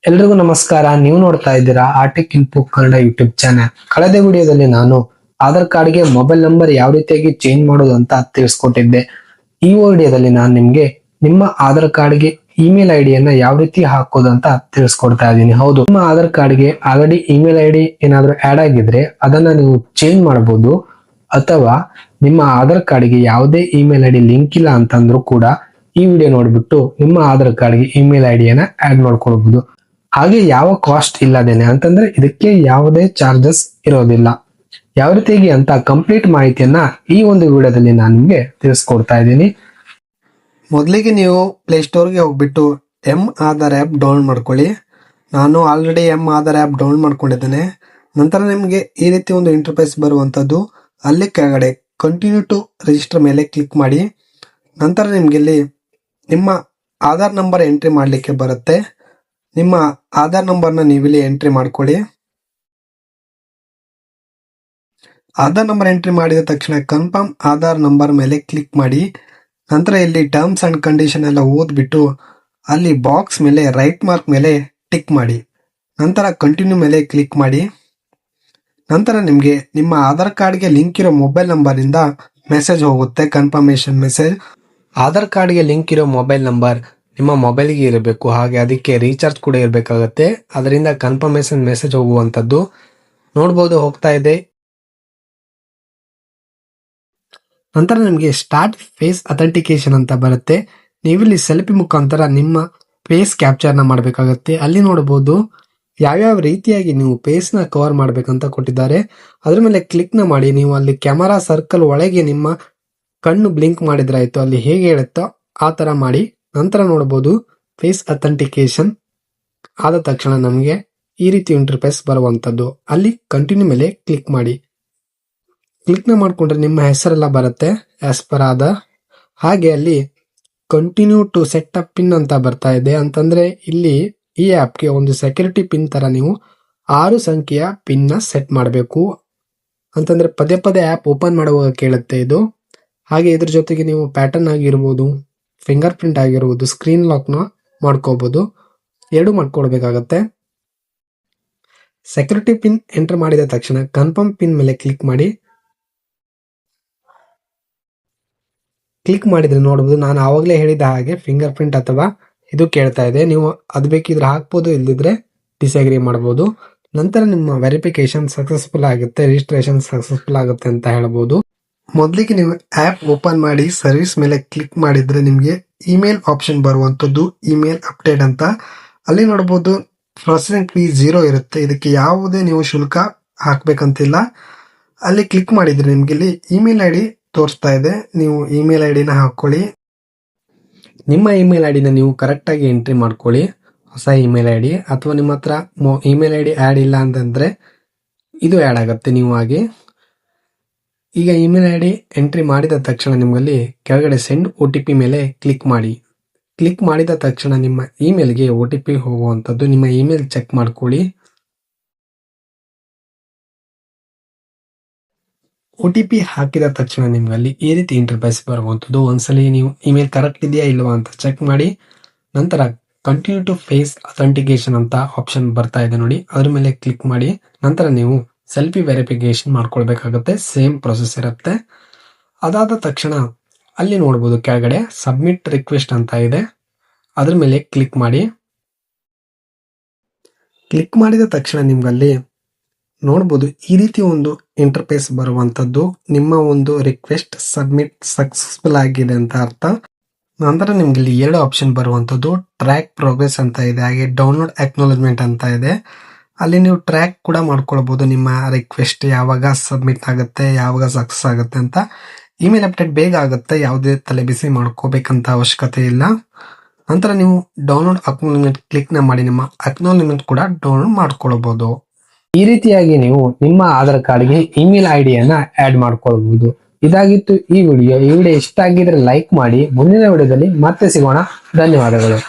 ಎಲ್ರಿಗೂ ನಮಸ್ಕಾರ. ನೀವು ನೋಡ್ತಾ ಇದ್ದೀರಾ Arctic info Kannada YouTube channel. ಕಳೆದ ವಿಡಿಯೋದಲ್ಲಿ ನಾನು ಆಧಾರ್ ಕಾರ್ಡ್ಗೆ ಮೊಬೈಲ್ ನಂಬರ್ ಯಾವ ರೀತಿಯಾಗಿ ಚೇಂಜ್ ಮಾಡೋದು ಅಂತ ತಿಳಿಸ್ಕೊಟ್ಟಿದ್ದೆ. ಈ ವಿಡಿಯೋದಲ್ಲಿ ನಾನು ನಿಮ್ಗೆ ನಿಮ್ಮ ಆಧಾರ್ ಕಾರ್ಡ್ಗೆ ಇಮೇಲ್ ಐಡಿಯನ್ನ ಯಾವ ರೀತಿ ಹಾಕೋದು ಅಂತ ತಿಳಿಸ್ಕೊಡ್ತಾ ಇದ್ದೀನಿ. ಹೌದು, ನಿಮ್ಮ ಆಧಾರ್ ಕಾರ್ಡ್ಗೆ ಆಲ್ರೆಡಿ ಇಮೇಲ್ ಐಡಿ ಏನಾದ್ರೂ ಆಡ್ ಆಗಿದ್ರೆ ಅದನ್ನ ನೀವು ಚೇಂಜ್ ಮಾಡಬಹುದು, ಅಥವಾ ನಿಮ್ಮ ಆಧಾರ್ ಕಾರ್ಡ್ಗೆ ಯಾವುದೇ ಇಮೇಲ್ ಐಡಿ ಲಿಂಕ್ ಇಲ್ಲ ಅಂತಂದ್ರೂ ಕೂಡ ಈ ವಿಡಿಯೋ ನೋಡ್ಬಿಟ್ಟು ನಿಮ್ಮ ಆಧಾರ್ ಕಾರ್ಡ್ಗೆ ಇಮೇಲ್ ಐಡಿಯನ್ನ ಆಡ್ ಮಾಡ್ಕೊಳ್ಬಹುದು. ಹಾಗೆ ಯಾವ ಕಾಸ್ಟ್ ಇಲ್ಲದೇನೆ, ಅಂತಂದ್ರೆ ಇದಕ್ಕೆ ಯಾವುದೇ ಚಾರ್ಜಸ್ ಇರೋದಿಲ್ಲ. ಯಾವ ರೀತಿಯಾಗಿ ಅಂತ ಕಂಪ್ಲೀಟ್ ಮಾಹಿತಿಯನ್ನ ಈ ಒಂದು ವಿಡಿಯೋದಲ್ಲಿ ನಾನು ನಿಮ್ಗೆ ತಿಳಿಸ್ಕೊಡ್ತಾ ಇದ್ದೀನಿ. ಮೊದಲಿಗೆ ನೀವು ಪ್ಲೇಸ್ಟೋರ್ಗೆ ಹೋಗ್ಬಿಟ್ಟು ಆಧಾರ್ ಆ್ಯಪ್ ಡೌನ್ಲೋಡ್ ಮಾಡ್ಕೊಳ್ಳಿ. ನಾನು ಆಲ್ರೆಡಿ ಆಧಾರ್ ಆ್ಯಪ್ ಡೌನ್ಲೋಡ್ ಮಾಡ್ಕೊಂಡಿದ್ದೇನೆ. ನಂತರ ನಿಮಗೆ ಈ ರೀತಿ ಒಂದು ಇಂಟರ್ಫೇಸ್ ಬರುವಂಥದ್ದು. ಅಲ್ಲಿ ಕೆಳಗಡೆ ಕಂಟಿನ್ಯೂ ಟು ರಿಜಿಸ್ಟರ್ ಮೇಲೆ ಕ್ಲಿಕ್ ಮಾಡಿ. ನಂತರ ನಿಮ್ಗೆ ಇಲ್ಲಿ ನಿಮ್ಮ ಆಧಾರ್ ನಂಬರ್ ಎಂಟ್ರಿ ಮಾಡಲಿಕ್ಕೆ ಬರುತ್ತೆ. ನಿಮ್ಮ ಆಧಾರ್ ನಂಬರ್ನ ನೀವಿಲ್ಲಿ ಎಂಟ್ರಿ ಮಾಡ್ಕೊಳ್ಳಿ. ಆಧಾರ್ ನಂಬರ್ ಎಂಟ್ರಿ ಮಾಡಿದ ತಕ್ಷಣ ಕನ್ಫರ್ಮ್ ಆಧಾರ್ ನಂಬರ್ ಮೇಲೆ ಕ್ಲಿಕ್ ಮಾಡಿ. ನಂತರ ಇಲ್ಲಿ ಟರ್ಮ್ಸ್ ಅಂಡ್ ಕಂಡೀಷನ್ ಎಲ್ಲ ಓದ್ಬಿಟ್ಟು ಅಲ್ಲಿ ಬಾಕ್ಸ್ ಮೇಲೆ ರೈಟ್ ಮಾರ್ಕ್ ಮೇಲೆ ಟಿಕ್ ಮಾಡಿ. ನಂತರ ಕಂಟಿನ್ಯೂ ಮೇಲೆ ಕ್ಲಿಕ್ ಮಾಡಿ. ನಂತರ ನಿಮಗೆ ನಿಮ್ಮ ಆಧಾರ್ ಕಾರ್ಡ್ಗೆ ಲಿಂಕ್ ಇರೋ ಮೊಬೈಲ್ ನಂಬರ್ ಇಂದ ಮೆಸೇಜ್ ಹೋಗುತ್ತೆ, ಕನ್ಫರ್ಮೇಶನ್ ಮೆಸೇಜ್. ಆಧಾರ್ ಕಾರ್ಡ್ಗೆ ಲಿಂಕ್ ಇರೋ ಮೊಬೈಲ್ ನಂಬರ್ ನಿಮ್ಮ ಮೊಬೈಲ್ಗೆ ಇರಬೇಕು, ಹಾಗೆ ಅದಕ್ಕೆ ರೀಚಾರ್ಜ್ ಕೂಡ ಇರಬೇಕಾಗತ್ತೆ. ಅದರಿಂದ ಕನ್ಫರ್ಮೇಶನ್ ಮೆಸೇಜ್ ಹೋಗುವಂಥದ್ದು ನೋಡ್ಬೋದು, ಹೋಗ್ತಾ ಇದೆ. ನಂತರ ನಿಮಗೆ ಸ್ಟಾರ್ಟ್ ಫೇಸ್ ಅಥೆಂಟಿಕೇಶನ್ ಅಂತ ಬರುತ್ತೆ. ನೀವಿಲ್ಲಿ ಸೆಲ್ಫಿ ಮುಖಾಂತರ ನಿಮ್ಮ ಫೇಸ್ ಕ್ಯಾಪ್ಚರ್ನ ಮಾಡಬೇಕಾಗತ್ತೆ. ಅಲ್ಲಿ ನೋಡಬಹುದು ಯಾವ್ಯಾವ ರೀತಿಯಾಗಿ ನೀವು ಫೇಸ್ ನ ಕವರ್ ಮಾಡ್ಬೇಕಂತ ಕೊಟ್ಟಿದ್ದಾರೆ. ಅದ್ರ ಮೇಲೆ ಕ್ಲಿಕ್ ನ ಮಾಡಿ. ನೀವು ಅಲ್ಲಿ ಕ್ಯಾಮರಾ ಸರ್ಕಲ್ ಒಳಗೆ ನಿಮ್ಮ ಕಣ್ಣು ಬ್ಲಿಂಕ್ ಮಾಡಿದ್ರಾಯ್ತು, ಅಲ್ಲಿ ಹೇಗೆ ಹೇಳುತ್ತೋ ಆ ತರ ಮಾಡಿ. ನಂತರ ನೋಡಬಹುದು ಫೇಸ್ ಅಥೆಂಟಿಕೇಶನ್ ಆದ ತಕ್ಷಣ ನಮಗೆ ಈ ರೀತಿ ಇಂಟರ್ಫೇಸ್ ಬರುವಂತದ್ದು. ಅಲ್ಲಿ ಕಂಟಿನ್ಯೂ ಮೇಲೆ ಕ್ಲಿಕ್ ಮಾಡಿ. ಕ್ಲಿಕ್ ನ ಮಾಡ್ಕೊಂಡ್ರೆ ನಿಮ್ಮ ಹೆಸರೆಲ್ಲ ಬರುತ್ತೆ ಆಸ್ ಪರ್ ಆಧಾರ್. ಹಾಗೆ ಅಲ್ಲಿ continue to set up pin ಅಂತ ಬರ್ತಾ ಇದೆ. ಅಂತಂದ್ರೆ ಇಲ್ಲಿ ಈ ಆಪ್ಗೆ ಒಂದು ಸೆಕ್ಯೂರಿಟಿ ಪಿನ್ ತರ ನೀವು 6 ಸಂಖ್ಯೆಯ ಪಿನ್ ನ ಸೆಟ್ ಮಾಡಬೇಕು. ಅಂತಂದ್ರೆ ಪದೇ ಪದೇ ಆಪ್ ಓಪನ್ ಮಾಡುವಾಗ ಕೇಳುತ್ತೆ ಇದು. ಹಾಗೆ ಇದ್ರ ಜೊತೆಗೆ ನೀವು ಪ್ಯಾಟರ್ನ್ ಆಗಿರ್ಬೋದು, ಫಿಂಗರ್ ಪ್ರಿಂಟ್ ಆಗಿರ್ಬೋದು, ಸ್ಕ್ರೀನ್ ಲಾಕ್ ನ ಮಾಡ್ಕೋಬಹುದು. ಎರಡು ಮಾಡ್ಕೊಳ್ಬೇಕಾಗತ್ತೆ. ಸೆಕ್ಯೂರಿಟಿ ಪಿನ್ ಎಂಟರ್ ಮಾಡಿದ ತಕ್ಷಣ ಕನ್ಫರ್ಮ್ ಪಿನ್ ಮೇಲೆ ಕ್ಲಿಕ್ ಮಾಡಿ. ಕ್ಲಿಕ್ ಮಾಡಿದ್ರೆ ನೋಡಬಹುದು ನಾನು ಆವಾಗಲೇ ಹೇಳಿದ ಹಾಗೆ ಫಿಂಗರ್ ಪ್ರಿಂಟ್ ಅಥವಾ ಇದು ಕೇಳ್ತಾ ಇದೆ. ನೀವು ಅದು ಬೇಕಿದ್ರೆ ಹಾಕ್ಬೋದು, ಇಲ್ಲದಿದ್ರೆ ಡಿಸ್ಅಗ್ರಿ ಮಾಡಬಹುದು. ನಂತರ ನಿಮ್ಮ ವೆರಿಫಿಕೇಶನ್ ಸಕ್ಸಸ್ಫುಲ್ ಆಗುತ್ತೆ, ರಿಜಿಸ್ಟ್ರೇಷನ್ ಸಕ್ಸಸ್ಫುಲ್ ಆಗುತ್ತೆ ಅಂತ ಹೇಳ್ಬೋದು. ಮೊದಲಿಗೆ ನೀವು ಆಪ್ ಓಪನ್ ಮಾಡಿ ಸರ್ವಿಸ್ ಮೇಲೆ ಕ್ಲಿಕ್ ಮಾಡಿದ್ರೆ ನಿಮಗೆ ಇಮೇಲ್ ಆಪ್ಷನ್ ಬರುವಂತದ್ದು, ಇಮೇಲ್ ಅಪ್ಡೇಟ್ ಅಂತ. ಅಲ್ಲಿ ನೋಡಬಹುದು ಪ್ರೊಸೆಸಿಂಗ್ ಫೀ 0 ಇರುತ್ತೆ. ಇದಕ್ಕೆ ಯಾವುದೇ ನೀವು ಶುಲ್ಕ ಹಾಕ್ಬೇಕಂತಿಲ್ಲ. ಅಲ್ಲಿ ಕ್ಲಿಕ್ ಮಾಡಿದ್ರೆ ನಿಮ್ಗೆ ಇಲ್ಲಿ ಇಮೇಲ್ ಐಡಿ ತೋರಿಸ್ತಾ ಇದೆ. ನೀವು ಇಮೇಲ್ ಐಡಿನ ಹಾಕೊಳ್ಳಿ. ನಿಮ್ಮ ಇಮೇಲ್ ಐಡಿನ ನೀವು ಕರೆಕ್ಟ್ ಆಗಿ ಎಂಟ್ರಿ ಮಾಡ್ಕೊಳ್ಳಿ, ಹೊಸ ಇಮೇಲ್ ಐಡಿ. ಅಥವಾ ನಿಮ್ಮ ಹತ್ರ ಇಮೇಲ್ ಐಡಿ ಆ್ಯಡ್ ಇಲ್ಲ ಅಂತಂದ್ರೆ ಇದು ಆ್ಯಡ್ ಆಗುತ್ತೆ ನೀವು ಆಗಿ. ಈಗ ಇಮೇಲ್ ಐಡಿ ಎಂಟ್ರಿ ಮಾಡಿದ ತಕ್ಷಣ ನಿಮ್ಮಲ್ಲಿ ಕೆಳಗಡೆ ಸೆಂಡ್ OTP ಮೇಲೆ ಕ್ಲಿಕ್ ಮಾಡಿ. ಕ್ಲಿಕ್ ಮಾಡಿದ ತಕ್ಷಣ ನಿಮ್ಮ ಇಮೇಲ್ಗೆ OTP ಹೋಗುವಂಥದ್ದು. ನಿಮ್ಮ ಇಮೇಲ್ ಚೆಕ್ ಮಾಡ್ಕೊಳ್ಳಿ. OTP ಹಾಕಿದ ತಕ್ಷಣ ನಿಮ್ಮಲ್ಲಿ ಈ ರೀತಿ ಇಂಟರ್ಫೇಸ್ ಬರುವಂಥದ್ದು. ಒಂದ್ಸಲಿ ನೀವು ಇಮೇಲ್ ಕರೆಕ್ಟ್ ಇದೆಯಾ ಇಲ್ವಾ ಅಂತ ಚೆಕ್ ಮಾಡಿ. ನಂತರ ಕಂಟಿನ್ಯೂ ಟು ಫೇಸ್ ಅಥೆಂಟಿಕೇಶನ್ ಅಂತ ಆಪ್ಷನ್ ಬರ್ತಾ ಇದೆ ನೋಡಿ, ಅದ್ರ ಮೇಲೆ ಕ್ಲಿಕ್ ಮಾಡಿ. ನಂತರ ನೀವು ಸೆಲ್ಫಿ ವೆರಿಫಿಕೇಶನ್ ಮಾಡ್ಕೊಳ್ಬೇಕಾಗುತ್ತೆ. ಸೇಮ್ ಪ್ರೊಸೆಸ್ ಇರುತ್ತೆ. ಅದಾದ ತಕ್ಷಣ ಅಲ್ಲಿ ನೋಡಬಹುದು ಕೆಳಗಡೆ ಸಬ್ಮಿಟ್ ರಿಕ್ವೆಸ್ಟ್ ಅಂತ ಇದೆ, ಅದ್ರ ಮೇಲೆ ಕ್ಲಿಕ್ ಮಾಡಿ. ಕ್ಲಿಕ್ ಮಾಡಿದ ತಕ್ಷಣ ನಿಮ್ಗಲ್ಲಿ ನೋಡಬಹುದು ಈ ರೀತಿ ಒಂದು ಇಂಟರ್ಫೇಸ್ ಬರುವಂತದ್ದು. ನಿಮ್ಮ ಒಂದು ರಿಕ್ವೆಸ್ಟ್ ಸಬ್ಮಿಟ್ ಸಕ್ಸಸ್ಫುಲ್ ಆಗಿದೆ ಅಂತ ಅರ್ಥ. ನಂತರ ನಿಮ್ಗೆ ಇಲ್ಲಿ 2 ಆಪ್ಷನ್ ಬರುವಂತದ್ದು, ಟ್ರ್ಯಾಕ್ ಪ್ರೋಗ್ರೆಸ್ ಅಂತ ಇದೆ, ಹಾಗೆ ಡೌನ್ಲೋಡ್ ಅಕ್ನಾಲೆಜ್ಮೆಂಟ್ ಅಂತ ಇದೆ. ಅಲ್ಲಿ ನೀವು ಟ್ರ್ಯಾಕ್ ಕೂಡ ಮಾಡ್ಕೊಳ್ಬಹುದು ನಿಮ್ಮ ರಿಕ್ವೆಸ್ಟ್ ಯಾವಾಗ ಸಬ್ಮಿಟ್ ಆಗುತ್ತೆ, ಯಾವಾಗ ಸಕ್ಸಸ್ ಆಗುತ್ತೆ ಅಂತ. ಇಮೇಲ್ ಅಪ್ಡೇಟ್ ಬೇಗ ಆಗುತ್ತೆ, ಯಾವುದೇ ತಲೆ ಬಿಸಿ ಮಾಡ್ಕೋಬೇಕಂತ ಅವಶ್ಯಕತೆ ಇಲ್ಲ. ನಂತರ ನೀವು ಡೌನ್ಲೋಡ್ ಅಕ್ನಾಲೆಜ್ಮೆಂಟ್ ಕ್ಲಿಕ್ ನ ಮಾಡಿ ನಿಮ್ಮ ಅಕ್ನಾಲೆಜ್ಮೆಂಟ್ ಕೂಡ ಡೌನ್ಲೋಡ್ ಮಾಡ್ಕೊಳ್ಬಹುದು. ಈ ರೀತಿಯಾಗಿ ನೀವು ನಿಮ್ಮ ಆಧಾರ್ ಕಾರ್ಡ್ಗೆ ಇಮೇಲ್ ಐಡಿಯನ್ನ ಆಡ್ ಮಾಡ್ಕೊಳ್ಬಹುದು. ಇದಾಗಿತ್ತು ಈ ವಿಡಿಯೋ ಇಷ್ಟ ಆಗಿದ್ರೆ ಲೈಕ್ ಮಾಡಿ. ಮುಂದಿನ ವಿಡಿಯೋದಲ್ಲಿ ಮತ್ತೆ ಸಿಗೋಣ. ಧನ್ಯವಾದಗಳು.